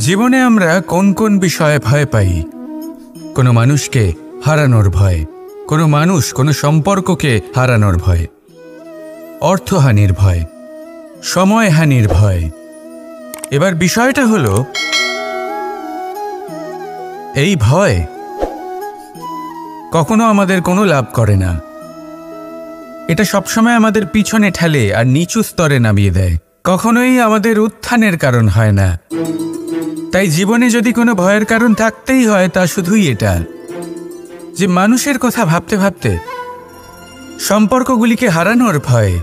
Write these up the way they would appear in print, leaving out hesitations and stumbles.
জীবনে আমরা কোন কোন বিষয়ে ভয় পাই? কোনো মানুষকে হারানোর ভয়, কোনো মানুষ কোনো সম্পর্ককে হারানোর ভয়, অর্থহানির ভয়, সময়হানির ভয়। এবার বিষয়টা হলো, এই ভয় কখনো আমাদের কোনো লাভ করে না। এটা সবসময় আমাদের পিছনে ঠেলে আর নিচু স্তরে নামিয়ে দেয়, কখনোই আমাদের উত্থানের কারণ হয় না। তাই জীবনে যদি কোনো ভয়ের কারণ থাকতেই হয়, তা শুধুই এটা যে মানুষের কথা ভাবতে ভাবতে সম্পর্কগুলিকে হারানোর ভয়,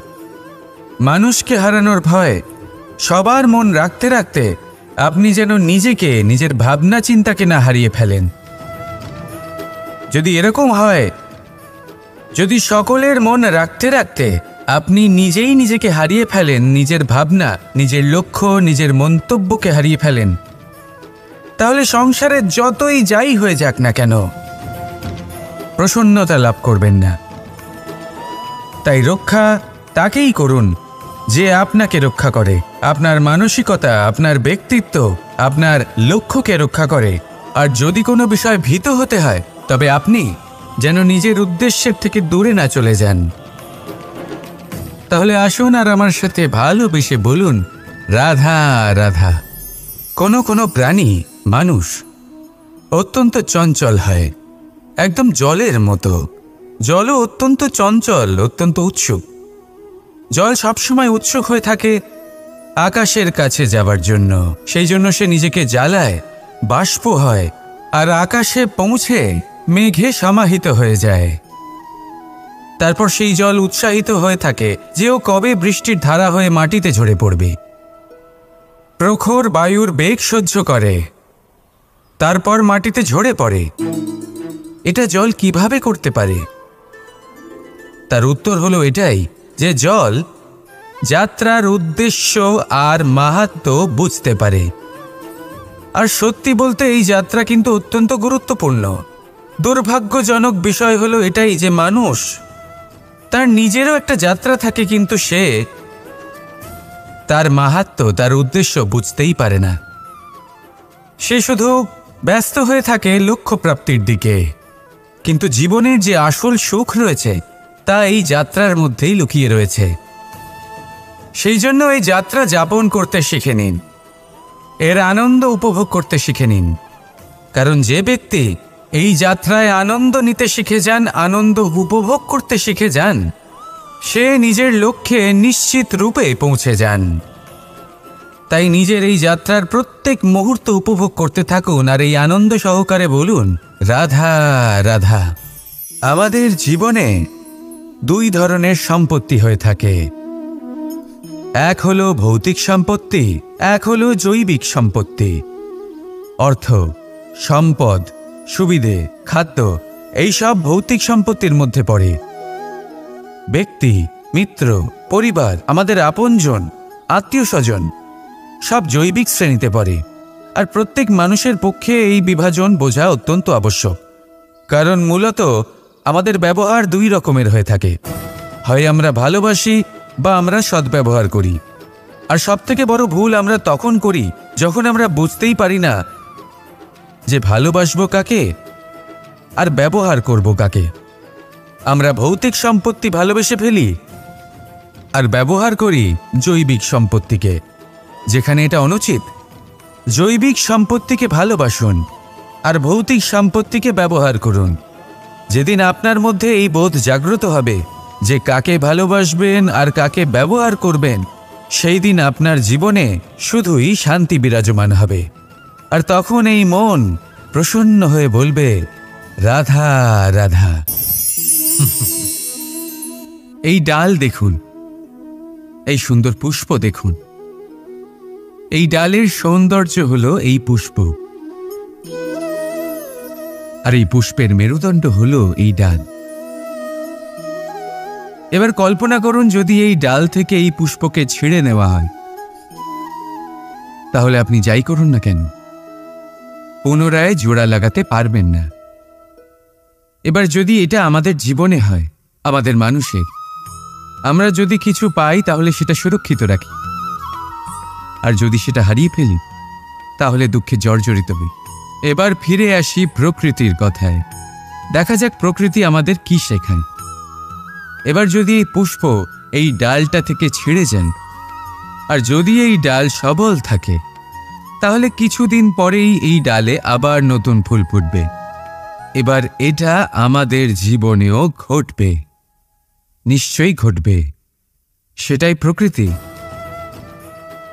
মানুষকে হারানোর ভয়, সবার মন রাখতে রাখতে আপনি যেন নিজেকে, নিজের ভাবনা চিন্তাকে না হারিয়ে ফেলেন। যদি এরকম হয়, যদি সকলের মন রাখতে রাখতে আপনি নিজেই নিজেকে হারিয়ে ফেলেন, নিজের ভাবনা, নিজের লক্ষ্য, নিজের মন্তব্যকে হারিয়ে ফেলেন, তাহলে সংসারে যতই যাই হয়ে যাক না কেন প্রসন্নতা লাভ করবেন না। তাই রক্ষা তাকেই করুন যে আপনাকে রক্ষা করে, আপনার মানসিকতা, আপনার ব্যক্তিত্ব, আপনার লক্ষ্যকে রক্ষা করে। আর যদি কোনো বিষয় ভীত হতে হয়, তবে আপনি যেন নিজের উদ্দেশ্যের থেকে দূরে না চলে যান। তাহলে আসুন আর আমার সাথে ভালোবেসে বলুন, রাধা রাধা। কোনো প্রাণী, মানুষ অত্যন্ত চঞ্চল হয়, একদম জলের মতো। জলও অত্যন্ত চঞ্চল, অত্যন্ত উৎসুক। জল সবসময় উৎসুক হয়ে থাকে আকাশের কাছে যাবার জন্য। সেই জন্য সে নিজেকে জ্বালায়, বাষ্প হয়, আর আকাশে পৌঁছে মেঘে সমাহিত হয়ে যায়। তারপর সেই জল উৎসাহিত হয়ে থাকে যে ও কবে বৃষ্টির ধারা হয়ে মাটিতে ঝরে পড়বে। প্রখর বায়ুর বেগ সহ্য করে, তারপর মাটিতে ঝরে পড়ে। এটা জল কিভাবে করতে পারে? তার উত্তর হলো এটাই যে জল যাত্রার উদ্দেশ্য আর মাহাত্ম্য বুঝতে পারে। আর সত্যি বলতে এই যাত্রা কিন্তু অত্যন্ত গুরুত্বপূর্ণ। দুর্ভাগ্যজনক বিষয় হলো এটাই যে মানুষ, তার নিজেরও একটা যাত্রা থাকে, কিন্তু সে তার মাহাত্ম্য, তার উদ্দেশ্য বুঝতেই পারে না। সে শুধু ব্যস্ত হয়ে থাকে লক্ষ্য প্রাপ্তির দিকে। কিন্তু জীবনের যে আসল সুখ রয়েছে তা এই যাত্রার মধ্যেই লুকিয়ে রয়েছে। সেই জন্য এই যাত্রা যাপন করতে শিখে নিন, এর আনন্দ উপভোগ করতে শিখে নিন। কারণ যে ব্যক্তি এই যাত্রায় আনন্দ নিতে শিখে যান, আনন্দ উপভোগ করতে শিখে যান, সে নিজের লক্ষ্যে নিশ্চিত রূপে পৌঁছে যান। তাই নিজের এই যাত্রার প্রত্যেক মুহূর্ত উপভোগ করতে থাকুন আর এই আনন্দ সহকারে বলুন, রাধা রাধা। আমাদের জীবনে দুই ধরনের সম্পত্তি হয়ে থাকে, এক হলো ভৌতিক সম্পত্তি, এক হলো জৈবিক সম্পত্তি। অর্থ, সম্পদ, সুবিধে, খাদ্য, এই সব ভৌতিক সম্পত্তির মধ্যে পড়ে। ব্যক্তি, মিত্র, পরিবার, আমাদের আপনজন, আত্মীয় স্বজন সব জৈবিক শ্রেণীতে পড়ে। আর প্রত্যেক মানুষের পক্ষে এই বিভাজন বোঝা অত্যন্ত আবশ্যক। কারণ মূলত আমাদের ব্যবহার দুই রকমের হয়ে থাকে, হয় আমরা ভালোবাসি বা আমরা সদ্ব্যবহার করি। আর সবথেকে বড় ভুল আমরা তখন করি যখন আমরা বুঝতেই পারি না যে ভালোবাসবো কাকে আর ব্যবহার করব কাকে। আমরা ভৌতিক সম্পত্তি ভালোবেসে ফেলি আর ব্যবহার করি জৈবিক সম্পত্তিকে, যেখানে এটা অনুচিত। জৈবিক সম্পত্তিকে ভালোবাসুন আর ভৌতিক সম্পত্তিকে ব্যবহার করুন। যেদিন আপনার মধ্যে এই বোধ জাগ্রত হবে যে কাকে ভালোবাসবেন আর কাকে ব্যবহার করবেন, সেই দিন আপনার জীবনে শুধুই শান্তি বিরাজমান হবে। আর তখন এই মন প্রসন্ন হয়ে বলবে, রাধা রাধা। এই ডাল দেখুন, এই সুন্দর পুষ্প দেখুন। এই ডালের সৌন্দর্য হলো এই পুষ্প, আর এই পুষ্পের মেরুদণ্ড হলো এই ডাল। এবার কল্পনা করুন যদি এই ডাল থেকে এই পুষ্পকে ছিঁড়ে নেওয়া হয়, তাহলে আপনি যাই করুন না কেন পুনরায় জোড়া লাগাতে পারবেন না। এবার যদি এটা আমাদের জীবনে হয়, আমাদের মানুষের, আমরা যদি কিছু পাই তাহলে সেটা সুরক্ষিত রাখি, আর যদি সেটা হারিয়ে ফেলি তাহলে দুঃখে জর্জরিত হই। এবার ফিরে আসি প্রকৃতির কথায়। দেখা যাক প্রকৃতি আমাদের কি শেখায়। এবার যদি এই পুষ্প এই ডালটা থেকে ছিঁড়ে যান, আর যদি এই ডাল সবল থাকে, তাহলে কিছুদিন পরেই এই ডালে আবার নতুন ফুল ফুটবে। এবার এটা আমাদের জীবনেও ঘটবে, নিশ্চয়ই ঘটবে। সেটাই প্রকৃতি।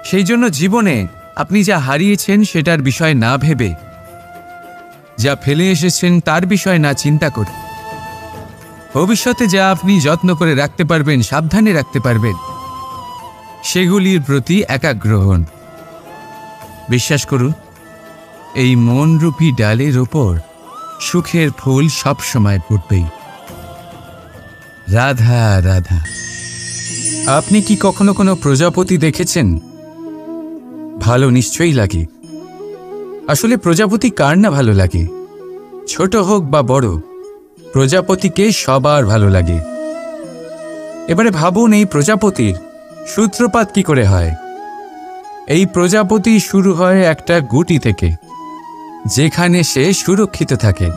সেই জন্য জীবনে আপনি যা হারিয়েছেন সেটার বিষয় না ভেবে, যা ফেলে এসেছেন তার বিষয় না চিন্তা করে, ভবিষ্যতে যা আপনি যত্ন করে রাখতে পারবেন, সাবধানে রাখতে পারবেন, সেগুলির প্রতি একাগ্র হন। বিশ্বাস করুন, এই মনরূপী ডালের ওপর সুখের ফুল সবসময় ফুটবেই। রাধা রাধা। আপনি কি কখনো কোনো প্রজাপতি দেখেছেন? ভালো নিশ্চয়ই লাগে। আসলে প্রজাপতি কার না ভালো লাগে? ছোট হোক বা বড়, প্রজাপতিকে সবার ভালো লাগে। এবারে ভাবুন, এই প্রজাপতির সূত্রপাত কি করে হয়? এই প্রজাপতি শুরু হয় একটা গুটি থেকে, যেখানে সে সুরক্ষিত থাকে।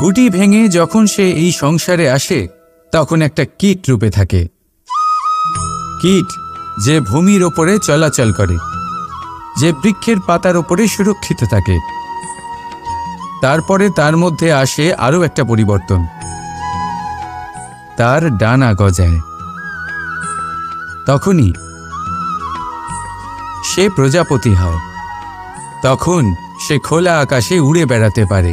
গুটি ভেঙে যখন সে এই সংসারে আসে, তখন একটা কীট রূপে থাকে। কীট যে ভূমির ওপরে চলাচল করে, যে বৃক্ষের পাতার ওপরে সুরক্ষিত থাকে। তারপরে তার মধ্যে আসে আরও একটা পরিবর্তন, তার ডানা গজায়। তখনই সে প্রজাপতি হয়। তখন সে খোলা আকাশে উড়ে বেড়াতে পারে।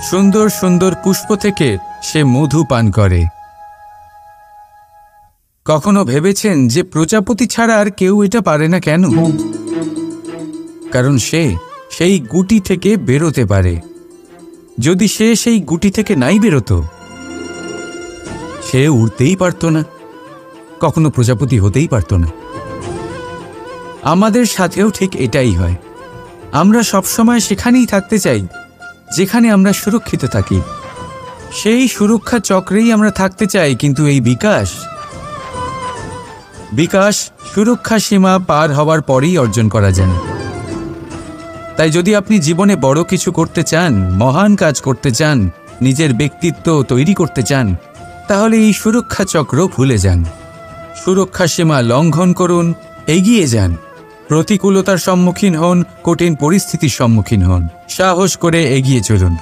সুন্দর সুন্দর পুষ্প থেকে সে মধু পান করে। কখনো ভেবেছেন যে প্রজাপতি ছাড়া আর কেউ এটা পারে না কেন? কারণ সে সেই গুটি থেকে বেরোতে পারে। যদি সে সেই গুটি থেকে নাই বেরোতো, সে উড়তেই পারত না, কখনো প্রজাপতি হতেই পারত না। আমাদের সাথেও ঠিক এটাই হয়। আমরা সবসময় সেখানেই থাকতে চাই যেখানে আমরা সুরক্ষিত থাকি। সেই সুরক্ষা চক্রেই আমরা থাকতে চাই, কিন্তু এই বিকাশ সুরক্ষা সীমা পার হওয়ার পরেই অর্জন করা যায়। তাই যদি আপনি জীবনে বড় কিছু করতে চান, মহান কাজ করতে চান, নিজের ব্যক্তিত্ব তৈরি করতে চান, তাহলে এই সুরক্ষা চক্র ভুলে যান। সুরক্ষা সীমা লঙ্ঘন করুন, এগিয়ে যান, প্রতিকূলতার সম্মুখীন হন, কঠিন পরিস্থিতির সম্মুখীন হন, সাহস করে এগিয়ে চলুন,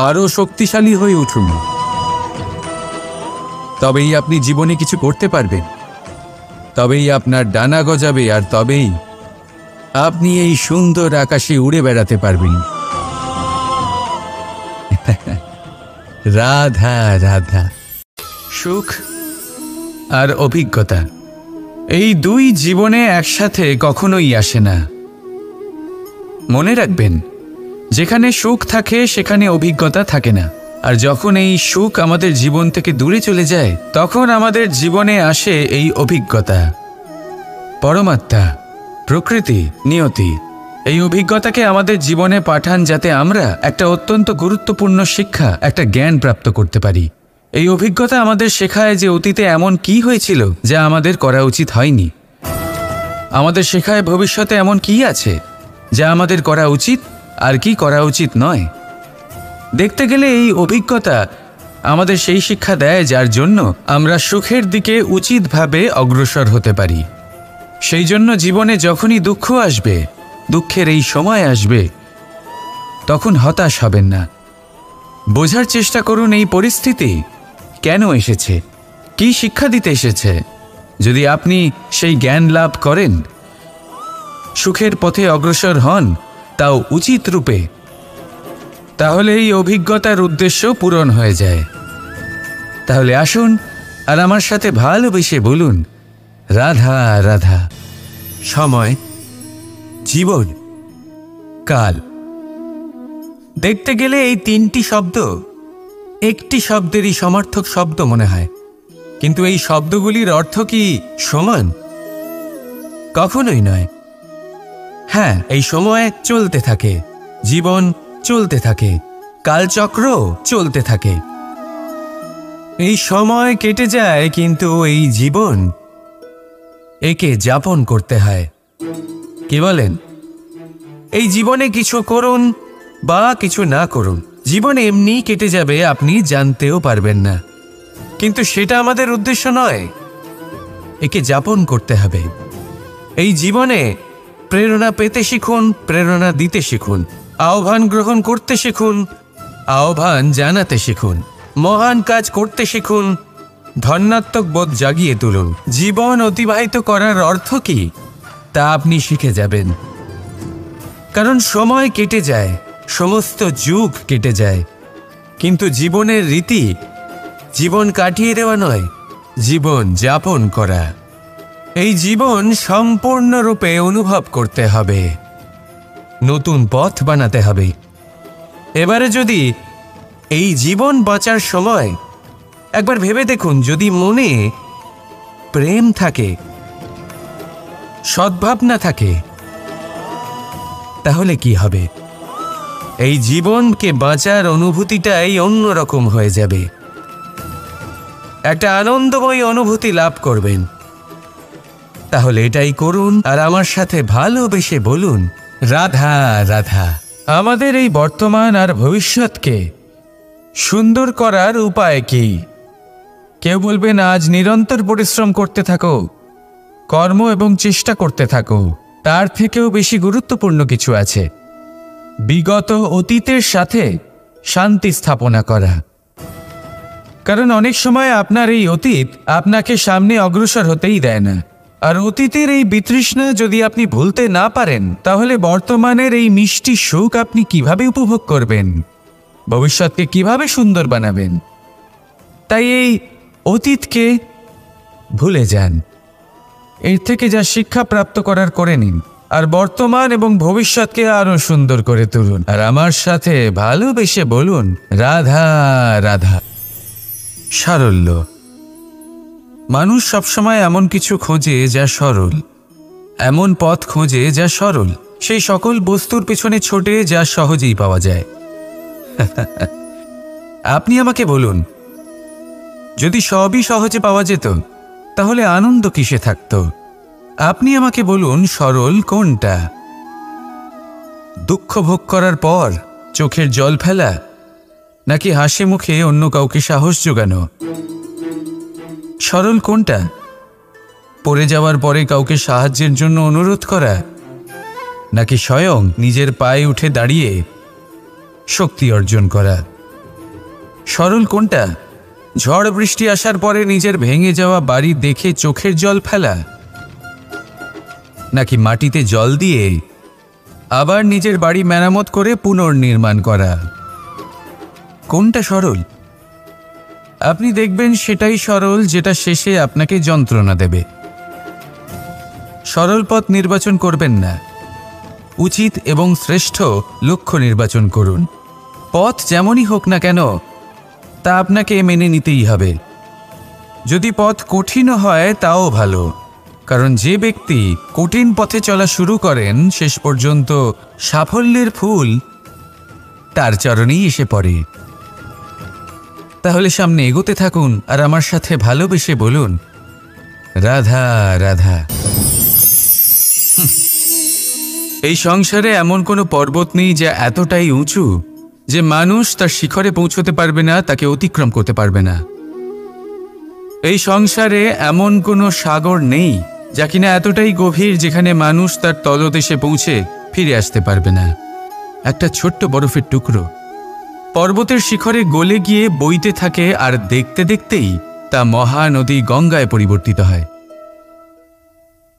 আরও শক্তিশালী হয়ে উঠুন। তবেই আপনি জীবনে কিছু করতে পারবেন, তবেই আপনার ডানা গজাবে, আর তবেই আপনি এই সুন্দর আকাশে উড়ে বেড়াতে পারবেন। রাধা রাধা। সুখ আর অভিজ্ঞতা, এই দুই জীবনে একসাথে কখনোই আসে না। মনে রাখবেন, যেখানে সুখ থাকে সেখানে অভিজ্ঞতা থাকে না। আর যখন এই সুখ আমাদের জীবন থেকে দূরে চলে যায়, তখন আমাদের জীবনে আসে এই অভিজ্ঞতা। পরমাত্মা, প্রকৃতি, নিয়তি এই অভিজ্ঞতাকে আমাদের জীবনে পাঠান, যাতে আমরা একটা অত্যন্ত গুরুত্বপূর্ণ শিক্ষা, একটা জ্ঞান প্রাপ্ত করতে পারি। এই অভিজ্ঞতা আমাদের শেখায় যে অতীতে এমন কি হয়েছিল যা আমাদের করা উচিত হয়নি। আমাদের শেখায় ভবিষ্যতে এমন কি আছে যা আমাদের করা উচিত আর কি করা উচিত নয়। দেখতে গেলে এই অভিজ্ঞতা আমাদের সেই শিক্ষা দেয় যার জন্য আমরা সুখের দিকে উচিতভাবে অগ্রসর হতে পারি। সেই জন্য জীবনে যখনই দুঃখ আসবে, দুঃখের এই সময় আসবে, তখন হতাশ হবেন না। বোঝার চেষ্টা করুন এই পরিস্থিতি কেন এসেছে, কি শিক্ষা দিতে এসেছে। যদি আপনি সেই জ্ঞান লাভ করেন, সুখের পথে অগ্রসর হন, তাও উচিত রূপে, তাহলে এই অভিজ্ঞতার উদ্দেশ্য পূরণ হয়ে যায়। তাহলে আসুন আর আমার সাথে ভালোবেসে বলুন, রাধা রাধা। সময়, জীবন, কাল। দেখতে গেলে এই তিনটি শব্দ একটি শব্দেরই সমার্থক শব্দ মনে হয়, কিন্তু এই শব্দগুলির অর্থ কি সমান? কখনোই নয়। হ্যাঁ, এই সময় চলতে থাকে, জীবন চলতে থাকে, কালচক্র চলতে থাকে। এই সময় কেটে যায়, কিন্তু এই জীবন, একে যাপন করতে হয়। কি বলেন? এই জীবনে কিছু করুন বা কিছু না করুন, জীবন এমনি কেটে যাবে, আপনি জানতেও পারবেন না। কিন্তু সেটা আমাদের উদ্দেশ্য নয়, একে যাপন করতে হবে। এই জীবনে প্রেরণা পেতে শিখুন, প্রেরণা দিতে শিখুন, আহ্বান গ্রহণ করতে শিখুন, আহ্বান জানাতে শিখুন, মহান কাজ করতে শিখুন, ধন্যাত্মক বোধ জাগিয়ে তুলুন। জীবন অতিবাহিত করার অর্থ কি তা আপনি শিখে যাবেন। কারণ সময় কেটে যায়, সমস্ত যুগ কেটে যায়, কিন্তু জীবনের রীতি জীবন কাটিয়ে দেওয়া নয়, জীবন যাপন করা। এই জীবন সম্পূর্ণরূপে অনুভব করতে হবে, নতুন পথ বানাতে হবে। এবারে যদি এই জীবন বাঁচার সময় একবার ভেবে দেখুন, যদি মনে প্রেম থাকে, সদ্ভাবনা থাকে, তাহলে কি হবে? এই জীবনকে বাঁচার অনুভূতিটাই অন্যরকম হয়ে যাবে, একটা আনন্দময় অনুভূতি লাভ করবেন। তাহলে এটাই করুন আর আমার সাথে ভালোবেসে বলুন, রাধা রাধা। আমাদের এই বর্তমান আর ভবিষ্যৎকে সুন্দর করার উপায় কি? কেউ বলবেন আজ নিরন্তর পরিশ্রম করতে থাকো, কর্ম এবং চেষ্টা করতে থাকো। তার থেকেও বেশি গুরুত্বপূর্ণ কিছু আছে, বিগত অতীতের সাথে শান্তি স্থাপনা করা। কারণ অনেক সময় আপনার এই অতীত আপনাকে সামনে অগ্রসর হতেই দেয় না। আর অতীতের এই বিতৃষ্ণা যদি আপনি ভুলতে না পারেন, তাহলে বর্তমানের এই মিষ্টি সুখ আপনি কিভাবে উপভোগ করবেন, ভবিষ্যৎকে কিভাবে সুন্দর বানাবেন? তাই এই অতীতকে ভুলে যান, এর থেকে যা শিক্ষা প্রাপ্ত করার করে নিন, আর বর্তমান এবং ভবিষ্যৎকে আরো সুন্দর করে তুলুন। আর আমার সাথে ভালোবেসে বলুন, রাধা রাধা। সারল্য। মানুষ সবসময় এমন কিছু খোঁজে যা সরল, এমন পথ খোঁজে যা সরল, সেই সকল বস্তুর পিছনে ছোটে যা সহজেই পাওয়া যায়। আপনি আমাকে বলুন, যদি সবই সহজে পাওয়া যেত তাহলে আনন্দ কিসে থাকত? আপনি আমাকে বলুন, সরল কোনটা? দুঃখ ভোগ করার পর চোখের জল ফেলা, নাকি হাসি মুখে অন্য কাউকে সাহস জোগানো? সরল কোনটা? পড়ে যাওয়ার পরে কাউকে সাহায্যের জন্য অনুরোধ করা, নাকি স্বয়ং নিজের পায়ে উঠে দাঁড়িয়ে শক্তি অর্জন করা? সরল কোনটা? ঝড় বৃষ্টি আসার পরে নিজের ভেঙে যাওয়া বাড়ি দেখে চোখের জল ফেলা, নাকি মাটিতে জল দিয়ে আবার নিজের বাড়ি মেরামত করে পুনর্নির্মাণ করা? কোনটা সরল? আপনি দেখবেন সেটাই সরল যেটা শেষে আপনাকে যন্ত্রণা দেবে। সরল পথ নির্বাচন করবেন না, উচিত এবং শ্রেষ্ঠ লক্ষ্য নির্বাচন করুন। পথ যেমনই হোক না কেন তা আপনাকে মেনে নিতেই হবে। যদি পথ কঠিন হয় তাও ভালো, কারণ যে ব্যক্তি কঠিন পথে চলা শুরু করেন শেষ পর্যন্ত সাফল্যের ফুল তার চরণেই এসে পড়ে। তাহলে সামনে এগোতে থাকুন আর আমার সাথে ভালোবেসে বলুন, রাধা রাধা। এই সংসারে এমন কোনো পর্বত নেই যা এতটাই উঁচু যে মানুষ তার শিখরে পৌঁছতে পারবে না, তাকে অতিক্রম করতে পারবে না। এই সংসারে এমন কোনো সাগর নেই যা কিনা এতটাই গভীর যেখানে মানুষ তার তলদেশে পৌঁছে ফিরে আসতে পারবে না। একটা ছোট্ট বরফের টুকরো পর্বতের শিখরে গলে গিয়ে বইতে থাকে, আর দেখতে দেখতেই তা মহানদী গঙ্গায় পরিবর্তিত হয়।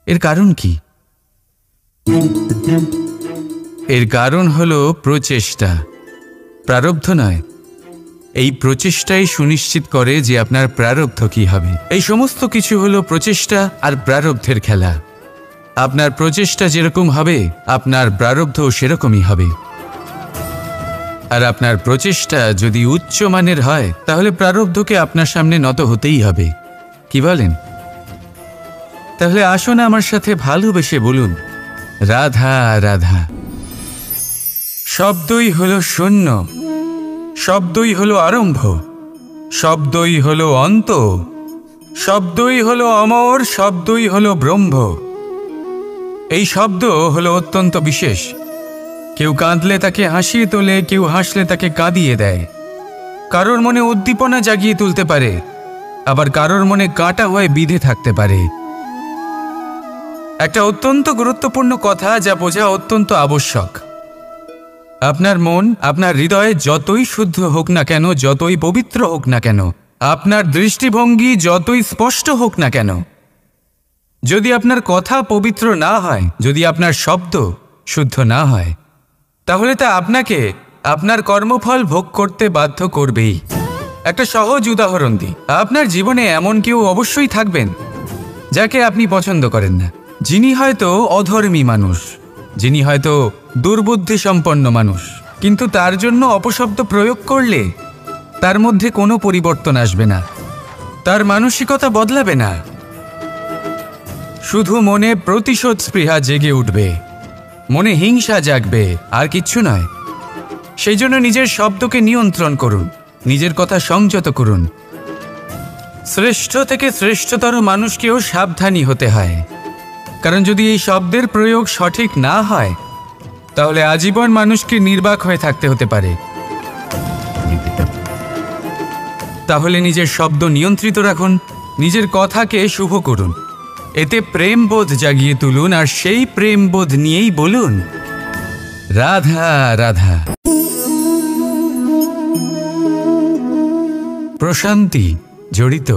এর কারণ কি? এর কারণ হলো প্রচেষ্টা, প্রারব্ধ নয়। এই প্রচেষ্টাই সুনিশ্চিত করে যে আপনার প্রারব্ধ কি হবে। এই সমস্ত কিছু হলো প্রচেষ্টা আর প্রারব্ধের খেলা। আপনার প্রচেষ্টা যেরকম হবে আপনার প্রারব্ধও সেরকমই হবে। আর আপনার প্রচেষ্টা যদি উচ্চ মানের হয় তাহলে প্রারব্ধকে আপনার সামনে নত হতেই হবে। কি বলেন? তাহলে আসুন আমার সাথে ভালোবেসে বলুন, রাধা রাধা। শব্দই হলো শূন্য, শব্দই হলো আরম্ভ, শব্দই হলো অন্ত, শব্দই হলো অমর, শব্দই হলো ব্রহ্ম। এই শব্দ হলো অত্যন্ত বিশেষ, কেউ কাঁদলে তাকে হাসিয়ে তোলে, কেউ হাসলে তাকে কাঁদিয়ে দেয়। কারোর মনে উদ্দীপনা জাগিয়ে তুলতে পারে, আবার কারোর মনে কাঁটা হয়ে বিঁধে থাকতে পারে। একটা অত্যন্ত গুরুত্বপূর্ণ কথা যা বোঝা অত্যন্ত আবশ্যক। আপনার মন, আপনার হৃদয়ে যতই শুদ্ধ হোক না কেন, যতই পবিত্র হোক না কেন, আপনার দৃষ্টিভঙ্গি যতই স্পষ্ট হোক না কেন, যদি আপনার কথা পবিত্র না হয়, যদি আপনার শব্দ শুদ্ধ না হয়, তাহলে তা আপনাকে আপনার কর্মফল ভোগ করতে বাধ্য করবেই। একটা সহজ উদাহরণ দিই। আপনার জীবনে এমন কেউ অবশ্যই থাকবেন যাকে আপনি পছন্দ করেন না, যিনি হয়তো অধর্মী মানুষ, যিনি হয়তো দুর্বুদ্ধি সম্পন্ন মানুষ, কিন্তু তার জন্য অপশব্দ প্রয়োগ করলে তার মধ্যে কোনো পরিবর্তন আসবে না, তার মানসিকতা বদলাবে না, শুধু মনে প্রতিশোধ স্পৃহা জেগে উঠবে, মনে হিংসা জাগবে, আর কিচ্ছু নয়। সেই জন্য নিজের শব্দকে নিয়ন্ত্রণ করুন, নিজের কথা সংযত করুন। শ্রেষ্ঠ থেকে শ্রেষ্ঠতর মানুষকেও সাবধানী হতে হয়, কারণ যদি এই শব্দের প্রয়োগ সঠিক না হয়, তাহলে আজীবন মানুষকে নির্বাক হয়ে থাকতে হতে পারে। তাহলে নিজের শব্দ নিয়ন্ত্রিত রাখুন, নিজের কথাকে শুভ করুন, এতে প্রেমবোধ জাগিয়ে তুলুন, আর সেই প্রেমবোধ নিয়েই বলুন, রাধা রাধা। প্রশান্তি জড়িত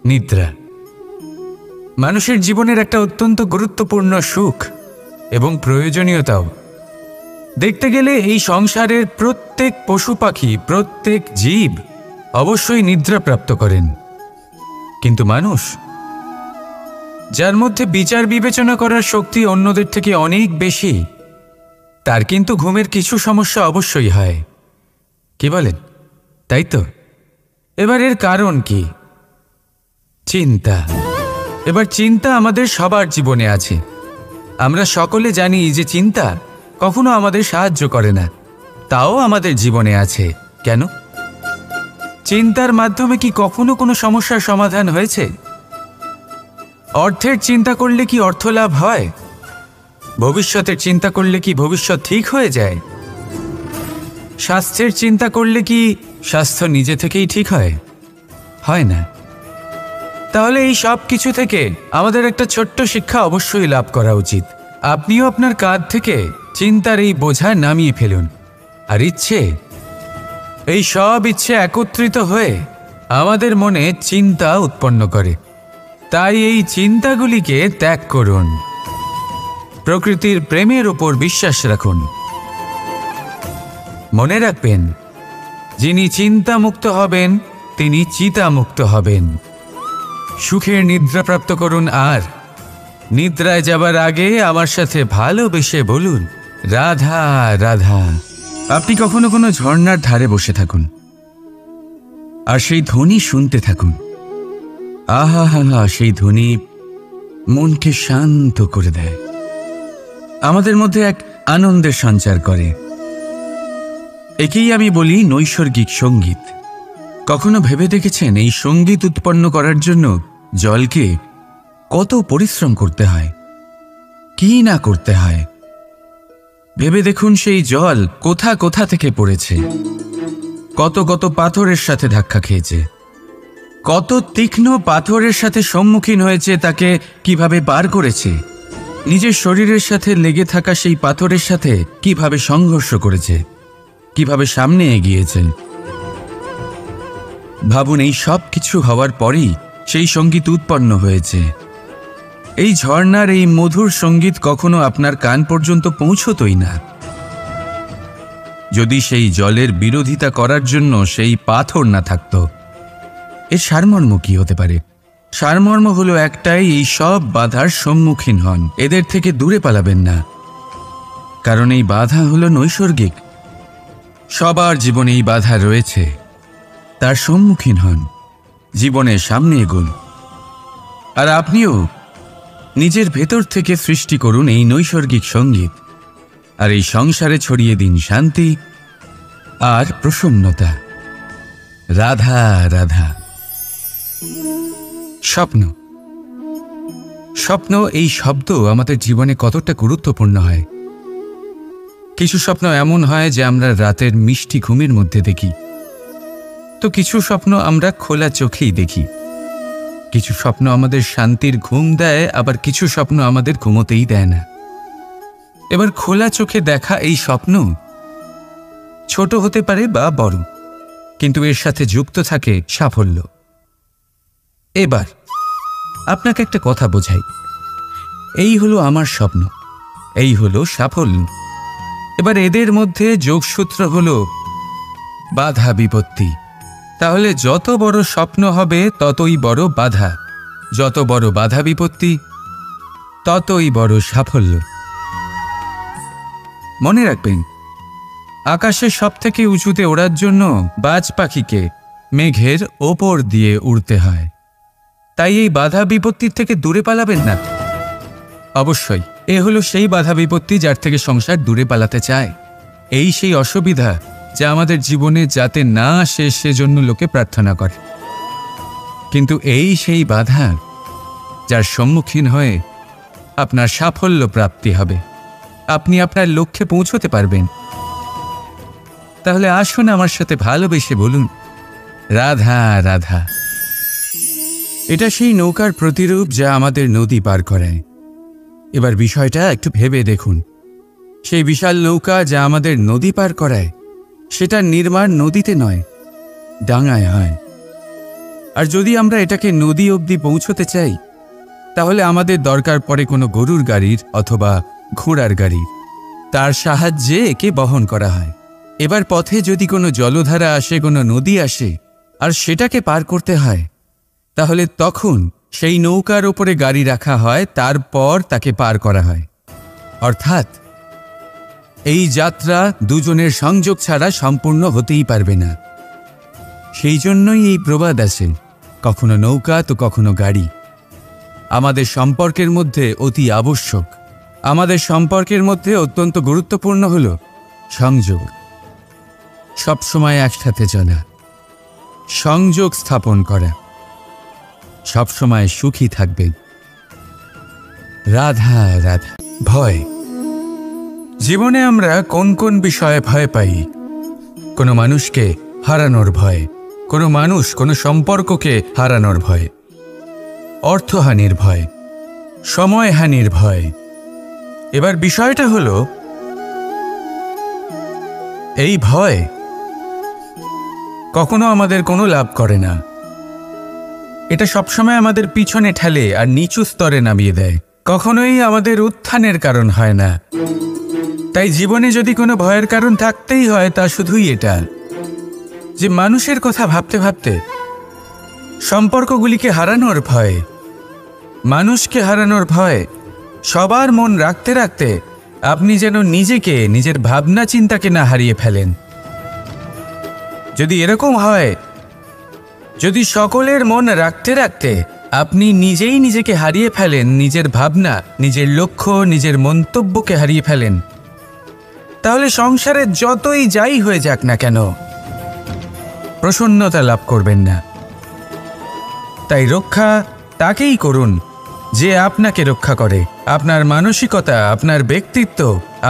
নিদ্রা মানুষের জীবনের একটা অত্যন্ত গুরুত্বপূর্ণ সুখ এবং প্রয়োজনীয়তাও। দেখতে গেলে এই সংসারের প্রত্যেক পশু পাখি, প্রত্যেক জীব অবশ্যই নিদ্রা প্রাপ্ত করেন, কিন্তু মানুষ, যার মধ্যে বিচার বিবেচনা করার শক্তি অন্যদের থেকে অনেক বেশি, তার কিন্তু ঘুমের কিছু সমস্যা অবশ্যই হয়। কি বলেন? তাই তো। এবার এর কারণ কি? চিন্তা। এবার চিন্তা আমাদের সবার জীবনে আছে। আমরা সকলে জানি যে চিন্তা কখনো আমাদের সাহায্য করে না, তাও আমাদের জীবনে আছে। কেন? চিন্তার মাধ্যমে কি কখনো কোনো সমস্যার সমাধান হয়েছে? অর্থের চিন্তা করলে কি অর্থ লাভ হয়? ভবিষ্যতের চিন্তা করলে কি ভবিষ্যৎ ঠিক হয়ে যায়? স্বাস্থ্যের চিন্তা করলে কি স্বাস্থ্য নিজে থেকেই ঠিক হয়? হয় না। তাহলে এই সব কিছু থেকে আমাদের একটা ছোট্ট শিক্ষা অবশ্যই লাভ করা উচিত। আপনিও আপনার কাঁধ থেকে চিন্তার এই বোঝা নামিয়ে ফেলুন, আর এই সব ইচ্ছে একত্রিত হয়ে আমাদের মনে চিন্তা উৎপন্ন করে। তাই এই চিন্তাগুলিকে ত্যাগ করুন, প্রকৃতির প্রেমের উপর বিশ্বাস রাখুন। মনে রাখবেন, যিনি চিন্তামুক্ত হবেন তিনি চিতামুক্ত হবেন। সুখের নিদ্রা প্রাপ্ত করুন, আর নিদ্রায় যাবার আগে আমার সাথে ভালোবেসে বলুন, রাধা রাধা। আপনি কখনো কোনো ঝর্ণার ধারে বসে থাকুন আর সেই ধ্বনি শুনতে থাকুন। আহা হা হা, সেই ধ্বনি মনকে শান্ত করে দেয়, আমাদের মধ্যে এক আনন্দের সঞ্চার করে। একেই আমি বলি নৈসর্গিক সঙ্গীত। কখনো ভেবে দেখেছেন এই সঙ্গীত উৎপন্ন করার জন্য জলকে কত পরিশ্রম করতে হয়, কি না করতে হয়? ভেবে দেখুন, সেই জল কোথা কোথা থেকে পড়েছে, কত কত পাথরের সাথে ধাক্কা খেয়েছে, কত তীক্ষ্ণ পাথরের সাথে সম্মুখীন হয়েছে, তাকে কিভাবে পার করেছে, নিজের শরীরের সাথে লেগে থাকা সেই পাথরের সাথে কিভাবে সংঘর্ষ করেছে, কিভাবে সামনে এগিয়েছে। ভাবুন, এই সব কিছু হওয়ার পরেই সেই সঙ্গীত উৎপন্ন হয়েছে। এই ঝর্ণার এই মধুর সঙ্গীত কখনো আপনার কান পর্যন্ত পৌঁছতই না যদি সেই জলের বিরোধিতা করার জন্য সেই পাথর না থাকত। এর সারমর্ম কি হতে পারে? সারমর্ম হলো একটাই, এই সব বাধার সম্মুখীন হন, এদের থেকে দূরে পালাবেন না, কারণ এই বাধা হলো নৈসর্গিক। সবার জীবনে এই বাধা রয়েছে, তার সম্মুখীন হন, জীবনের সামনে এগোন। আর আপনিও নিজের ভেতর থেকে সৃষ্টি করুন এই নৈসর্গিক সঙ্গীত, আর এই সংসারে ছড়িয়ে দিন শান্তি আর প্রসন্নতা। রাধা রাধা। স্বপ্ন। স্বপ্ন এই শব্দ আমাদের জীবনে কতটা গুরুত্বপূর্ণ হয়। কিছু স্বপ্ন এমন হয় যে আমরা রাতের মিষ্টি ঘুমের মধ্যে দেখি, তো কিছু স্বপ্ন আমরা খোলা চোখেই দেখি। কিছু স্বপ্ন আমাদের শান্তির ঘুম দেয়, আবার কিছু স্বপ্ন আমাদের ঘুমোতেই দেয় না। এবার খোলা চোখে দেখা এই স্বপ্ন ছোট হতে পারে বা বড়, কিন্তু এর সাথে যুক্ত থাকে সাফল্য। এবার আপনাকে একটা কথা বোঝাই, এই হলো আমার স্বপ্ন, এই হলো সাফল্য। এবার এদের মধ্যে যোগসূত্র হলো বাধা বিপত্তি। তাহলে যত বড় স্বপ্ন হবে ততই বড় বাধা, যত বড় বাধা বিপত্তি ততই বড় সাফল্য। মনে রাখবেন, আকাশে সবথেকে উঁচুতে ওড়ার জন্য বাজ পাখিকে মেঘের ওপর দিয়ে উড়তে হয়। তাই এই বাধা বিপত্তির থেকে দূরে পালাবেন না। অবশ্যই এ হলো সেই বাধা বিপত্তি যার থেকে সংসার দূরে পালাতে চায়। এই সেই অসুবিধা যা আমাদের জীবনে যাতে না আসে সেজন্য লোকে প্রার্থনা করে। কিন্তু এই সেই বাধা যার সম্মুখীন হয়ে আপনার সাফল্য প্রাপ্তি হবে, আপনি আপনার লক্ষ্যে পৌঁছতে পারবেন। তাহলে আসুন আমার সাথে ভালোবেসে বলুন, রাধা রাধা। এটা সেই নৌকার প্রতিরূপ যা আমাদের নদী পার করায়। এবার বিষয়টা একটু ভেবে দেখুন, সেই বিশাল নৌকা যা আমাদের নদী পার করায়, সেটার নির্মাণ নদীতে নয়, ডাঙায় হয়। আর যদি আমরা এটাকে নদী অবধি পৌঁছতে চাই, তাহলে আমাদের দরকার পড়ে কোনো গরুর গাড়ির অথবা ঘোড়ার গাড়ির। তার সাহায্যে একে বহন করা হয়। এবার পথে যদি কোনো জলধারা আসে, কোনো নদী আসে, আর সেটাকে পার করতে হয়, তাহলে তখন সেই নৌকার ওপরে গাড়ি রাখা হয়, তারপর তাকে পার করা হয়। অর্থাৎ এই যাত্রা দুজনের সংযোগ ছাড়া সম্পূর্ণ হতেই পারবে না। সেই জন্যই এই প্রবাদ আছে, কখনো নৌকা তো কখনো গাড়ি। আমাদের সম্পর্কের মধ্যে অতি আবশ্যক, আমাদের সম্পর্কের মধ্যে অত্যন্ত গুরুত্বপূর্ণ হল সংযোগ। সবসময় একসাথে চলা, সংযোগ স্থাপন করা, সবসময় সুখী থাকবেন। রাধা রাধা। ভয়। জীবনে আমরা কোন কোন বিষয়ে ভয় পাই? কোনো মানুষকে হারানোর ভয়, কোনো মানুষ কোনো সম্পর্ককে হারানোর ভয়, অর্থহানির ভয়, সময়হানির ভয়। এবার বিষয়টা হলো, এই ভয় কখনো আমাদের কোনো লাভ করে না। এটা সবসময় আমাদের পিছনে ঠেলে আর নিচু স্তরে নামিয়ে দেয়, কখনোই আমাদের উত্থানের কারণ হয় না। তাই জীবনে যদি কোনো ভয়ের কারণ থাকতেই হয়, তা শুধুই এটা যে মানুষের কথা ভাবতে ভাবতে সম্পর্কগুলিকে হারানোর ভয়, মানুষকে হারানোর ভয়, সবার মন রাখতে রাখতে আপনি যেন নিজেকে, নিজের ভাবনা চিন্তাকে না হারিয়ে ফেলেন। যদি এরকম হয়, যদি সকলের মন রাখতে রাখতে আপনি নিজেই নিজেকে হারিয়ে ফেলেন, নিজের ভাবনা, নিজের লক্ষ্য, নিজের মন্তব্যকে হারিয়ে ফেলেন, তাহলে সংসারে যতই যাই হয়ে যাক না কেন প্রসন্নতা লাভ করবেন না। তাই রক্ষা তাকেই করুন যে আপনাকে রক্ষা করে, আপনার মানসিকতা, আপনার ব্যক্তিত্ব,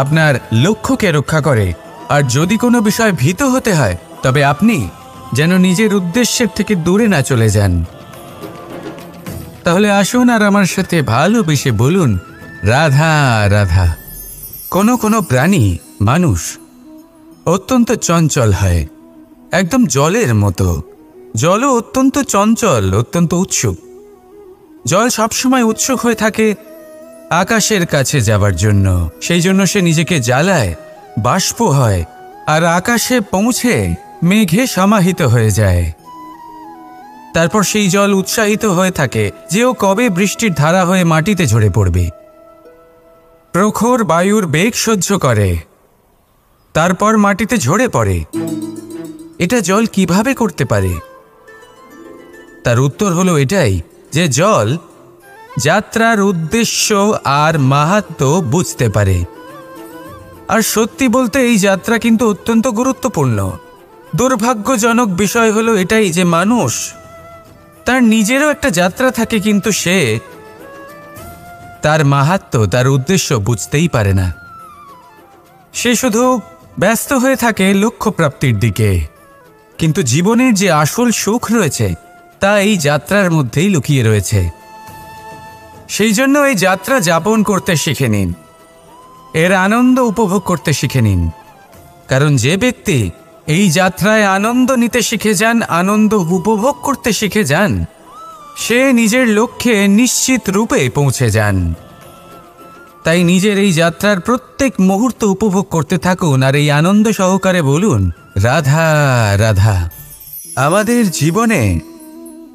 আপনার লক্ষ্যকে রক্ষা করে। আর যদি কোনো বিষয় ভীত হতে হয়, তবে আপনি যেন নিজের উদ্দেশ্যের থেকে দূরে না চলে যান। তাহলে আসুন আর আমার সাথে ভালোবেসে বলুন, রাধা রাধা। কোনো কোনো প্রাণী, মানুষ অত্যন্ত চঞ্চল হয়, একদম জলের মতো। জলও অত্যন্ত চঞ্চল, অত্যন্ত উৎসুক। জল সবসময় উৎসুক হয়ে থাকে আকাশের কাছে যাবার জন্য। সেই জন্য সে নিজেকে জ্বালায়, বাষ্প হয়, আর আকাশে পৌঁছে মেঘে সমাহিত হয়ে যায়। তারপর সেই জল উৎসাহিত হয়ে থাকে যে ও কবে বৃষ্টির ধারা হয়ে মাটিতে ঝরে পড়বে। প্রখর বায়ুর বেগ সহ্য করে, তারপর মাটিতে ঝরে পড়ে। এটা জল কিভাবে করতে পারে? তার উত্তর হলো এটাই যে জল যাত্রার উদ্দেশ্য আর মাহাত্ম্য বুঝতে পারে। আর সত্যি বলতে এই যাত্রা কিন্তু অত্যন্ত গুরুত্বপূর্ণ। দুর্ভাগ্যজনক বিষয় হলো এটাই যে মানুষ তার নিজেরও একটা যাত্রা থাকে, কিন্তু সে তার মাহাত্ম্য, তার উদ্দেশ্য বুঝতেই পারে না। সে শুধু ব্যস্ত হয়ে থাকে লক্ষ্য প্রাপ্তির দিকে, কিন্তু জীবনের যে আসল সুখ রয়েছে তা এই যাত্রার মধ্যেই লুকিয়ে রয়েছে। সেই জন্য এই যাত্রা যাপন করতে শিখে নিন, এর আনন্দ উপভোগ করতে শিখে নিন। কারণ যে ব্যক্তি এই যাত্রায় আনন্দ নিতে শিখে যান, আনন্দ উপভোগ করতে শিখে যান, সে নিজের লক্ষ্যে নিশ্চিত রূপে পৌঁছে যান। তাই নিজের এই যাত্রার প্রত্যেক মুহূর্ত উপভোগ করতে থাকুন আর এই আনন্দ সহকারে বলুন, রাধা রাধা। আমাদের জীবনে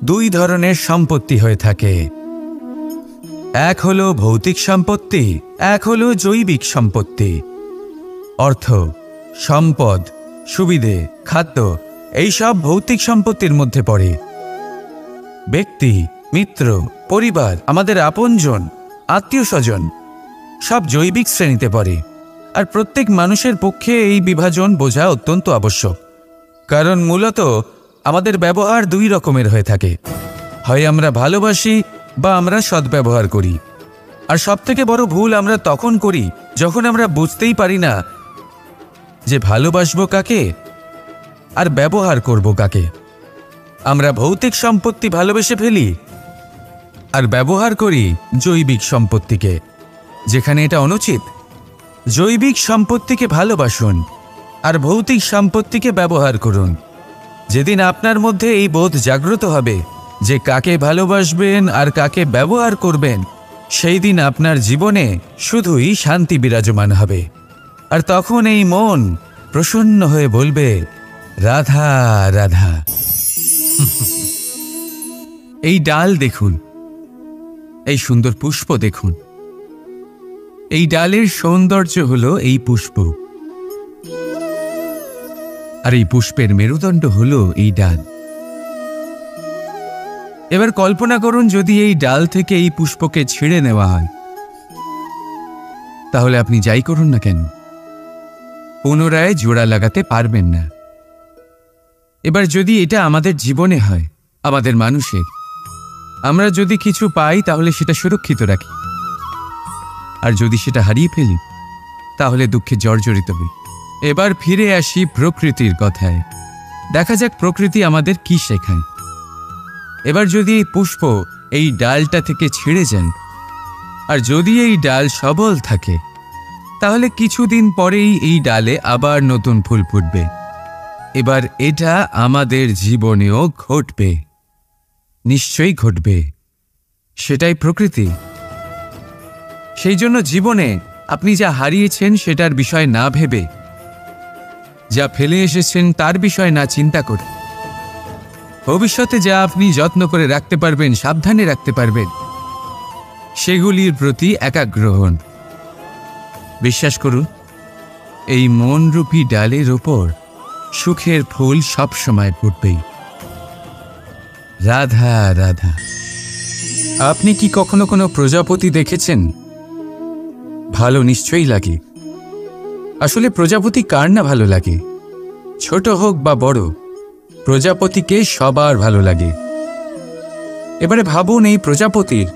দুই ধরনের সম্পত্তি হয়ে থাকে, এক হলো ভৌতিক সম্পত্তি, এক হলো জৈবিক সম্পত্তি। অর্থ, সম্পদ, সুবিধে, খাদ্য এইসব ভৌতিক সম্পত্তির মধ্যে পড়ে। ব্যক্তি, মিত্র, পরিবার, আমাদের আপনজন, আত্মীয় স্বজন সব জৈবিক শ্রেণীতে পড়ে। আর প্রত্যেক মানুষের পক্ষে এই বিভাজন বোঝা অত্যন্ত আবশ্যক। কারণ মূলত আমাদের ব্যবহার দুই রকমের হয়ে থাকে, হয় আমরা ভালোবাসি বা আমরা সদ্ব্যবহার করি। আর সবথেকে বড় ভুল আমরা তখন করি যখন আমরা বুঝতেই পারি না যে ভালোবাসবো কাকে আর ব্যবহার করব কাকে। আমরা ভৌতিক সম্পত্তি ভালোবেসে ফেলি আর ব্যবহার করি জৈবিক সম্পত্তিকে, যেখানে এটা অনুচিত। জৈবিক সম্পত্তিকে ভালোবাসুন আর ভৌতিক সম্পত্তিকে ব্যবহার করুন। যেদিন আপনার মধ্যে এই বোধ জাগ্রত হবে যে কাকে ভালোবাসবেন আর কাকে ব্যবহার করবেন, সেই দিন আপনার জীবনে শুধুই শান্তি বিরাজমান হবে। আর তখন এই মন প্রসন্ন হয়ে বলবে, রাধা রাধা। এই ডাল দেখুন, এই সুন্দর পুষ্প দেখুন। এই ডালের সৌন্দর্য হলো এই পুষ্প, আর এই পুষ্পের মেরুদণ্ড হলো এই ডাল। এবার কল্পনা করুন যদি এই ডাল থেকে এই পুষ্পকে ছিঁড়ে নেওয়া হয়, তাহলে আপনি যাই করুন না কেন পুনরায় জোড়া লাগাতে পারবেন না। এবার যদি এটা আমাদের জীবনে হয়, আমাদের মানুষের, আমরা যদি কিছু পাই তাহলে সেটা সুরক্ষিত রাখি, আর যদি সেটা হারিয়ে ফেলি তাহলে দুঃখে জর্জরিত হই। এবার ফিরে আসি প্রকৃতির কথায়। দেখা যাক প্রকৃতি আমাদের কি শেখায়। এবার যদি এই পুষ্প এই ডালটা থেকে ছিঁড়ে যান, আর যদি এই ডাল সবল থাকে, তাহলে কিছুদিন পরেই এই ডালে আবার নতুন ফুল ফুটবে। এবার এটা আমাদের জীবনেও ঘটবে, নিশ্চয়ই ঘটবে। সেটাই প্রকৃতি। সেই জন্য জীবনে আপনি যা হারিয়েছেন সেটার বিষয় না ভেবে, যা ফেলে এসেছেন তার বিষয় না চিন্তা করে, ভবিষ্যতে যা আপনি যত্ন করে রাখতে পারবেন, সাবধানে রাখতে পারবেন, সেগুলির প্রতি একাগ্র হন। বিশ্বাস করুন, এই মনরূপী ডালের ওপর সুখের ফুল সবসময় ফুটবেই। রাধা রাধা। আপনি কি কখনো কোনো প্রজাপতি দেখেছেন? ভালো নিশ্চয়ই লাগে। আসলে প্রজাপতি কার না ভালো লাগে? ছোট হোক বা বড়, প্রজাপতিকে সবার ভালো লাগে। এবারে ভাবুন, এই প্রজাপতির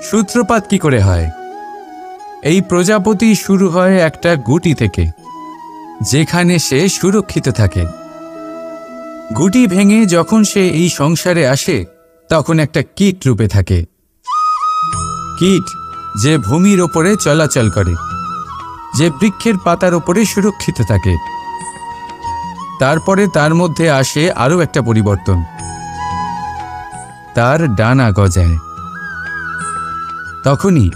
সূত্রপাত কি করে হয়? এই প্রজাপতি শুরু হয় একটা গুটি থেকে, যেখানে সে সুরক্ষিত থাকে। গুটি ভেঙে যখন সে এই সংসারে আসে, তখন একটা কীট রূপে থাকে। কীট যে ভূমির ওপরে চলাচল করে, যে বৃক্ষের পাতার ওপরে সুরক্ষিত থাকে। তারপরে তার মধ্যে আসে আরও একটা পরিবর্তন, তার ডানা গজায়। তখনই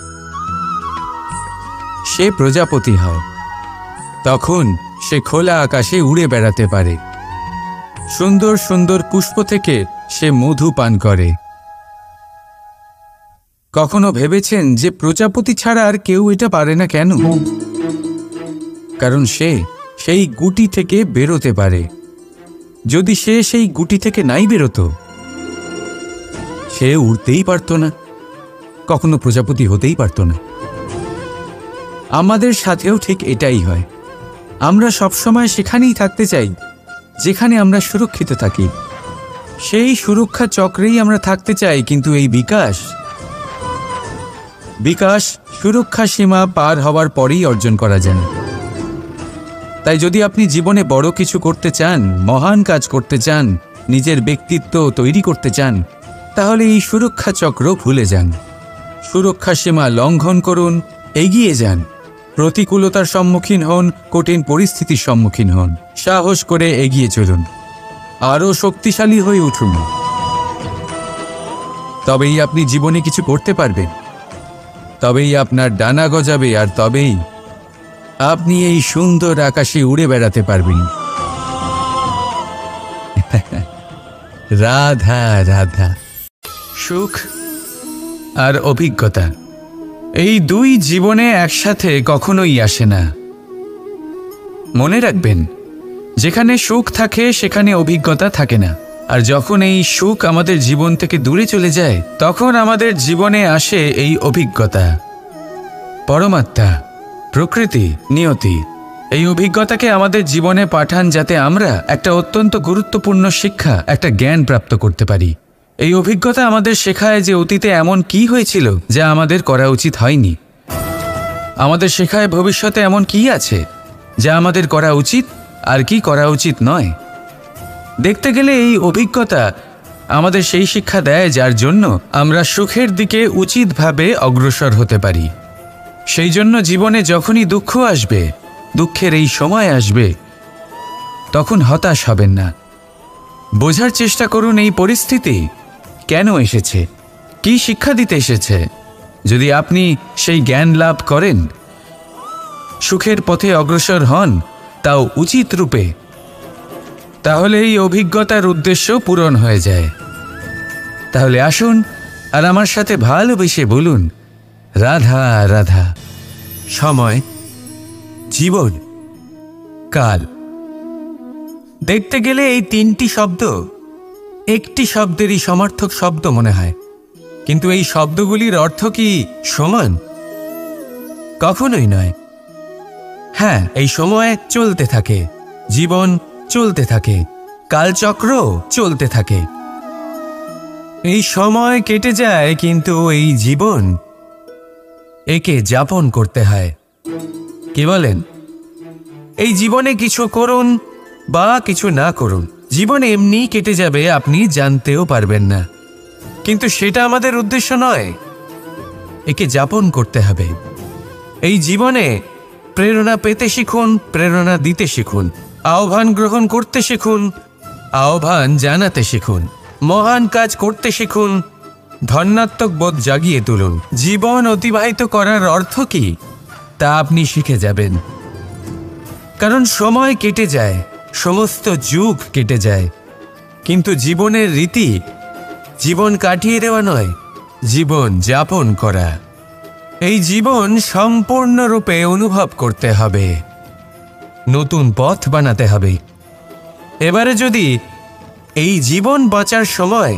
সে প্রজাপতি হয়। তখন সে খোলা আকাশে উড়ে বেড়াতে পারে। সুন্দর সুন্দর পুষ্প থেকে সে মধু পান করে। কখনো ভেবেছেন যে প্রজাপতি ছাড়া আর কেউ এটা পারে না কেন? কারণ সে সেই গুটি থেকে বেরোতে পারে। যদি সে সেই গুটি থেকে নাই বেরোতো, সে উড়তেই পারত না, কখনো প্রজাপতি হতেই পারত না। আমাদের সাথেও ঠিক এটাই হয়। আমরা সবসময় সেখানেই থাকতে চাই যেখানে আমরা সুরক্ষিত থাকি। সেই সুরক্ষা চক্রেই আমরা থাকতে চাই, কিন্তু এই বিকাশ সুরক্ষা সীমা পার হওয়ার পরেই অর্জন করা যায়। তাই যদি আপনি জীবনে বড় কিছু করতে চান, মহান কাজ করতে চান, নিজের ব্যক্তিত্ব তৈরি করতে চান, তাহলে এই সুরক্ষা চক্র ভুলে যান। সুরক্ষা সীমা লঙ্ঘন করুন, এগিয়ে যান, প্রতিকূলতার সম্মুখীন হন, কঠিন পরিস্থিতির সম্মুখীন হন, সাহস করে এগিয়ে চলুন, আরও শক্তিশালী হয়ে উঠুন। তবেই আপনি জীবনে কিছু করতে পারবেন, তবেই আপনার ডানা গজাবে, আর তবেই আপনি এই সুন্দর আকাশে উড়ে বেড়াতে পারবেন। রাধা রাধা। সুখ আর অভিজ্ঞতা, এই দুই জীবনে একসাথে কখনোই আসে না। মনে রাখবেন, যেখানে সুখ থাকে সেখানে অভিজ্ঞতা থাকে না। আর যখন এই সুখ আমাদের জীবন থেকে দূরে চলে যায়, তখন আমাদের জীবনে আসে এই অভিজ্ঞতা। পরমাত্মা, প্রকৃতি, নিয়তি এই অভিজ্ঞতাকে আমাদের জীবনে পাঠান, যাতে আমরা একটা অত্যন্ত গুরুত্বপূর্ণ শিক্ষা, একটা জ্ঞান প্রাপ্ত করতে পারি। এই অভিজ্ঞতা আমাদের শেখায় যে অতীতে এমন কি হয়েছিল যা আমাদের করা উচিত হয়নি। আমাদের শেখায় ভবিষ্যতে এমন কি আছে যা আমাদের করা উচিত আর কি করা উচিত নয়। দেখতে গেলে এই অভিজ্ঞতা আমাদের সেই শিক্ষা দেয় যার জন্য আমরা সুখের দিকে উচিতভাবে অগ্রসর হতে পারি। সেই জন্য জীবনে যখনই দুঃখ আসবে, দুঃখের এই সময় আসবে, তখন হতাশ হবেন না। বোঝার চেষ্টা করুন এই পরিস্থিতি কেন এসেছে, কি শিক্ষা দিতে এসেছে। যদি আপনি সেই জ্ঞান লাভ করেন, সুখের পথে অগ্রসর হন, তাও উচিত রূপে, তাহলে এই অভিজ্ঞতার উদ্দেশ্য পূরণ হয়ে যায়। তাহলে আসুন আর আমার সাথে ভালোবেসে বলুন, রাধা রাধা। সময়, জীবন, কাল। দেখতে গেলে এই তিনটি শব্দ একটি শব্দেরই সমার্থক শব্দ মনে হয়, কিন্তু এই শব্দগুলির অর্থ কি সমান? কখনোই নয়। হ্যাঁ, এই সময় চলতে থাকে, জীবন চলতে থাকে, কালচক্র চলতে থাকে। এই সময় কেটে যায়, কিন্তু এই জীবন, একে যাপন করতে হয়। কি বলেন? এই জীবনে কিছু করুন বা কিছু না করুন, জীবন এমনি কেটে যাবে, আপনি জানতেও পারবেন না। কিন্তু সেটা আমাদের উদ্দেশ্য নয়, একে যাপন করতে হবে। এই জীবনে প্রেরণা পেতে শিখুন, প্রেরণা দিতে শিখুন, আহ্বান গ্রহণ করতে শিখুন, আহ্বান জানাতে শিখুন, মহান কাজ করতে শিখুন, ধন্যাত্মক বোধ জাগিয়ে তুলুন। জীবন অতিবাহিত করার অর্থ কি তা আপনি শিখে যাবেন। কারণ সময় কেটে যায়, সমস্ত যুগ কেটে যায়, কিন্তু জীবনের রীতি জীবন কাটিয়ে দেওয়া নয়, জীবন যাপন করা। এই জীবন সম্পূর্ণরূপে অনুভব করতে হবে, নতুন পথ বানাতে হবে। এবারে যদি এই জীবন বাঁচার সময়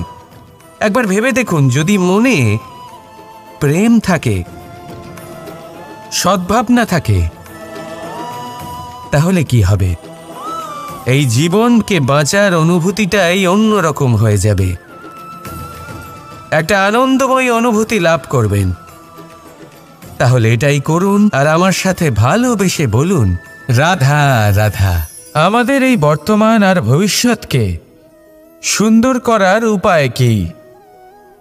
একবার ভেবে দেখুন, যদি মনে প্রেম থাকে, সদ্ভাবনা থাকে, তাহলে কি হবে? এই জীবনকে বাঁচার অনুভূতিটাই অন্যরকম হয়ে যাবে, একটা আনন্দময় অনুভূতি লাভ করবেন। তাহলে এটাই করুন আর আমার সাথে ভালোবেসে বলুন, রাধা রাধা। আমাদের এই বর্তমান আর ভবিষ্যৎকে সুন্দর করার উপায় কি?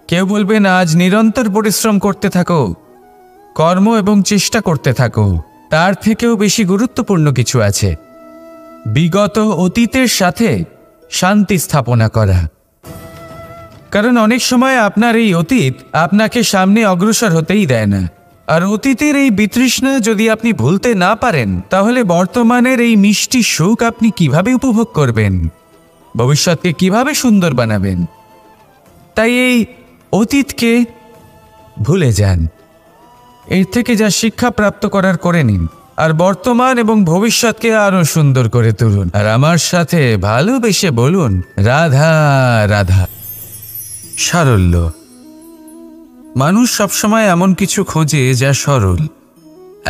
কেউ বলবেন, আজ নিরন্তর পরিশ্রম করতে থাকো, কর্ম এবং চেষ্টা করতে থাকো। তার থেকেও বেশি গুরুত্বপূর্ণ কিছু আছে, বিগত অতীতের সাথে শান্তি স্থাপনা করা। কারণ অনেক সময় আপনার এই অতীত আপনাকে সামনে অগ্রসর হতেই দেয় না। আর অতীতের এই বিতৃষ্ণা যদি আপনি ভুলতে না পারেন, তাহলে বর্তমানের এই মিষ্টি সুখ আপনি কিভাবে উপভোগ করবেন, ভবিষ্যৎকে কিভাবে সুন্দর বানাবেন? তাই এই অতীতকে ভুলে যান, এর থেকে যা শিক্ষা প্রাপ্ত করার করে নিন, আর বর্তমান এবং ভবিষ্যৎকে আরো সুন্দর করে তুলুন। আর আমার সাথে ভালোবেসে বলুন, রাধা রাধা। সারল্য। মানুষ সবসময় এমন কিছু খোঁজে যা সরল,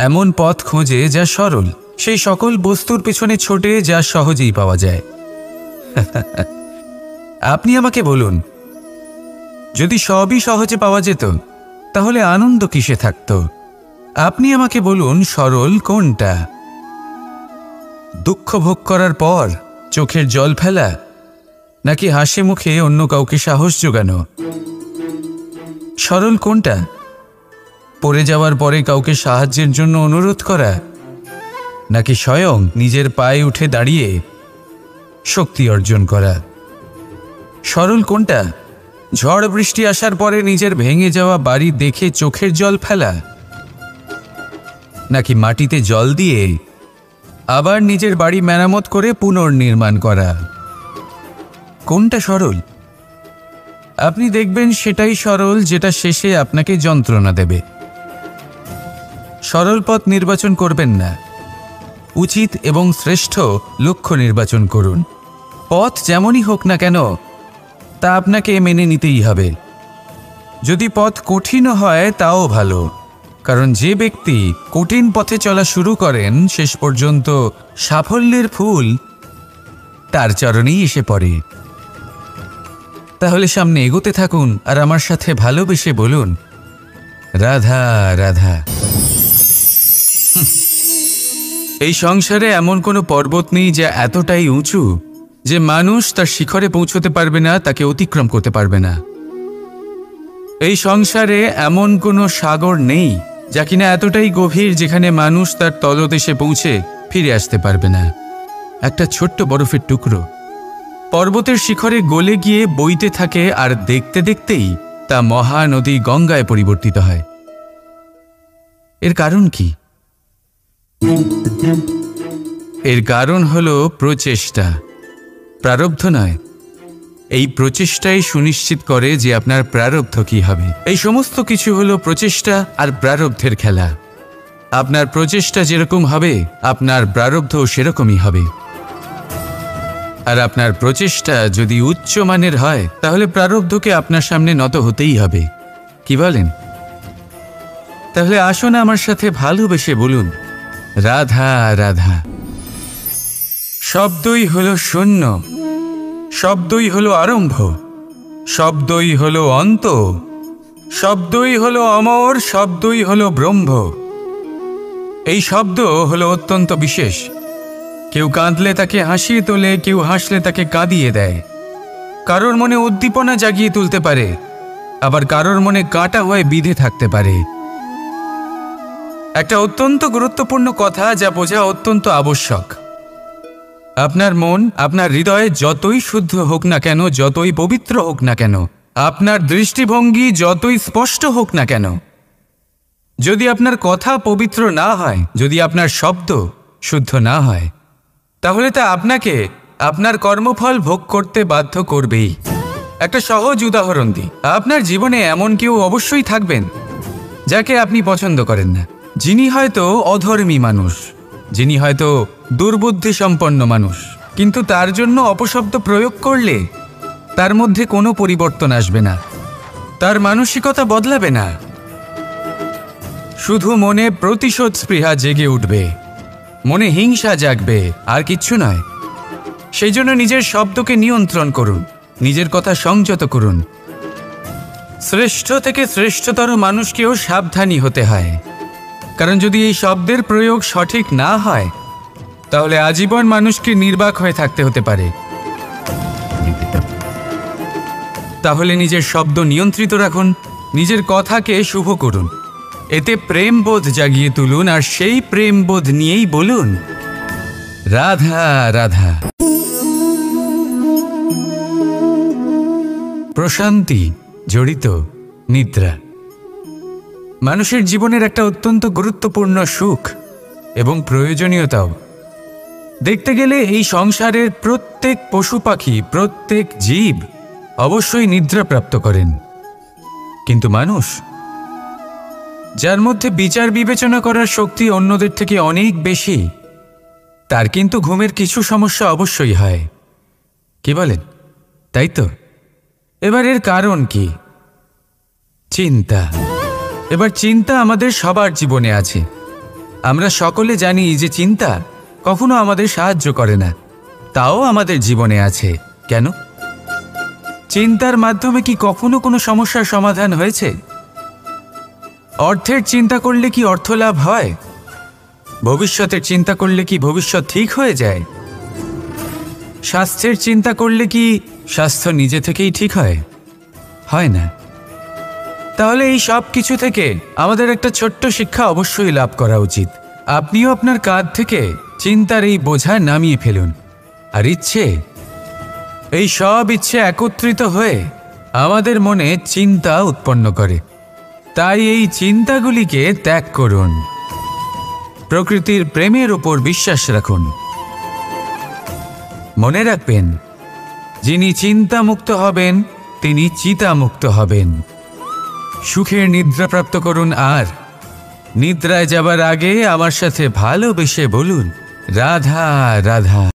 এমন পথ খোঁজে যা সরল, সেই সকল বস্তুর পিছনে ছোটে যা সহজেই পাওয়া যায়। আপনি আমাকে বলুন, যদি সবই সহজে পাওয়া যেত, তাহলে আনন্দ কিসে থাকত? আপনি আমাকে বলুন, সরল কোনটা? দুঃখ ভোগ করার পর চোখের জল ফেলা, নাকি হাসি মুখে অন্য কাউকে সাহস জোগানো? সরল কোনটা? পড়ে যাওয়ার পরে কাউকে সাহায্যের জন্য অনুরোধ করা, নাকি স্বয়ং নিজের পায়ে উঠে দাঁড়িয়ে শক্তি অর্জন করা? সরল কোনটা? ঝড় বৃষ্টি আসার পরে নিজের ভেঙে যাওয়া বাড়ি দেখে চোখের জল ফেলা, নাকি মাটিতে জল দিয়ে আবার নিজের বাড়ি মেরামত করে পুনর্নির্মাণ করা? কোনটা সরল? আপনি দেখবেন সেটাই সরল যেটা শেষে আপনাকে যন্ত্রণা দেবে। সরল পথ নির্বাচন করবেন না, উচিত এবং শ্রেষ্ঠ লক্ষ্য নির্বাচন করুন। পথ যেমনই হোক না কেন তা আপনাকে মেনে নিতেই হবে। যদি পথ কঠিনও হয় তাও ভালো, কারণ যে ব্যক্তি কঠিন পথে চলা শুরু করেন শেষ পর্যন্ত সাফল্যের ফুল তার চরণেই এসে পড়ে। তাহলে সামনে এগোতে থাকুন আর আমার সাথে ভালোবেসে বলুন, রাধা রাধা। এই সংসারে এমন কোনো পর্বত নেই যা এতটাই উঁচু যে মানুষ তার শিখরে পৌঁছতে পারবে না, তাকে অতিক্রম করতে পারবে না। এই সংসারে এমন কোনো সাগর নেই যা কিনা এতটাই গভীর যেখানে মানুষ তার তলদেশে পৌঁছে ফিরে আসতে পারবে না। একটা ছোট্ট বরফের টুকরো পর্বতের শিখরে গলে গিয়ে বইতে থাকে, আর দেখতে দেখতেই তা মহানদী গঙ্গায় পরিবর্তিত হয়। এর কারণ কি? এর কারণ হলো প্রচেষ্টা, প্রারব্ধ নয়। এই প্রচেষ্টাই সুনিশ্চিত করে যে আপনার প্রারব্ধ কি হবে। এই সমস্ত কিছু হলো প্রচেষ্টা আর প্রারব্ধের খেলা। আপনার প্রচেষ্টা যেরকম হবে আপনার প্রারব্ধ সেরকমই হবে। আর আপনার প্রচেষ্টা যদি উচ্চ মানের হয় তাহলে প্রারব্ধকে আপনার সামনে নত হতেই হবে। কি বলেন? তাহলে আসুন আমার সাথে ভালোবেসে বলুন, রাধা রাধা। শব্দই হলো শূন্য, শব্দই হলো আরম্ভ, শব্দই হলো অন্ত, শব্দই হলো অমর, শব্দই হলো ব্রহ্ম। এই শব্দ হলো অত্যন্ত বিশেষ। কেউ কাঁদলে তাকে হাসিয়ে তোলে, কেউ হাসলে তাকে কাঁদিয়ে দেয়। কারোর মনে উদ্দীপনা জাগিয়ে তুলতে পারে, আবার কারোর মনে কাঁটা হয়ে বিঁধে থাকতে পারে। একটা অত্যন্ত গুরুত্বপূর্ণ কথা যা বোঝা অত্যন্ত আবশ্যক। আপনার মন, আপনার হৃদয়ে যতই শুদ্ধ হোক না কেন, যতই পবিত্র হোক না কেন, আপনার দৃষ্টিভঙ্গি যতই স্পষ্ট হোক না কেন, যদি আপনার কথা পবিত্র না হয়, যদি আপনার শব্দ শুদ্ধ না হয়, তাহলে তা আপনাকে আপনার কর্মফল ভোগ করতে বাধ্য করবেই। একটা সহজ উদাহরণ দিই। আপনার জীবনে এমন কেউ অবশ্যই থাকবেন যাকে আপনি পছন্দ করেন না, যিনি হয়তো অধর্মী মানুষ, যিনি হয়তো দুর্বুদ্ধি সম্পন্ন মানুষ, কিন্তু তার জন্য অপশব্দ প্রয়োগ করলে তার মধ্যে কোনো পরিবর্তন আসবে না, তার মানসিকতা বদলাবে না, শুধু মনে প্রতিশোধ স্পৃহা জেগে উঠবে, মনে হিংসা জাগবে, আর কিচ্ছু নয়। সেই জন্য নিজের শব্দকে নিয়ন্ত্রণ করুন, নিজের কথা সংযত করুন। শ্রেষ্ঠ থেকে শ্রেষ্ঠতর মানুষকেও সাবধানী হতে হয়, কারণ যদি এই শব্দের প্রয়োগ সঠিক না হয় তাহলে আজীবন মানুষকে নির্বাক হয়ে থাকতে হতে পারে। তাহলে নিজের শব্দ নিয়ন্ত্রিত রাখুন, নিজের কথাকে শুভ করুন, এতে প্রেমবোধ জাগিয়ে তুলুন, আর সেই প্রেমবোধ নিয়েই বলুন, রাধা রাধা। প্রশান্তি জড়িত নিদ্রা মানুষের জীবনের একটা অত্যন্ত গুরুত্বপূর্ণ সুখ এবং প্রয়োজনীয়তাও। দেখতে গেলে এই সংসারের প্রত্যেক পশু পাখি, প্রত্যেক জীব অবশ্যই নিদ্রা প্রাপ্ত করেন, কিন্তু মানুষ, যার মধ্যে বিচার বিবেচনা করার শক্তি অন্যদের থেকে অনেক বেশি, তার কিন্তু ঘুমের কিছু সমস্যা অবশ্যই হয়। কি বলেন? তাই তো। এবার এর কারণ কি? চিন্তা। এবার চিন্তা আমাদের সবার জীবনে আছে। আমরা সকলে জানি যে চিন্তা কখনো আমাদের সাহায্য করে না, তাও আমাদের জীবনে আছে। কেন? চিন্তার মাধ্যমে কি কখনো কোনো সমস্যার সমাধান হয়েছে? অর্থের চিন্তা করলে কি অর্থ লাভ হয়? ভবিষ্যতের চিন্তা করলে কি ভবিষ্যৎ ঠিক হয়ে যায়? স্বাস্থ্যের চিন্তা করলে কি স্বাস্থ্য নিজে থেকেই ঠিক হয়? হয় না। তাহলে এই সব কিছু থেকে আমাদের একটা ছোট্ট শিক্ষা অবশ্যই লাভ করা উচিত। আপনিও আপনার কাঁধ থেকে চিন্তার এই বোঝা নামিয়ে ফেলুন। আর এই সব ইচ্ছে একত্রিত হয়ে আমাদের মনে চিন্তা উৎপন্ন করে। তাই এই চিন্তাগুলিকে ত্যাগ করুন। প্রকৃতির প্রেমের উপর বিশ্বাস রাখুন। মনে রাখবেন, যিনি চিন্তামুক্ত হবেন তিনি চিতামুক্ত হবেন। সুখের নিদ্রা প্রাপ্ত করুন, আর নিদ্রায় যাবার আগে আমার সাথে ভালোবেসে বলুন, রাধা রাধা।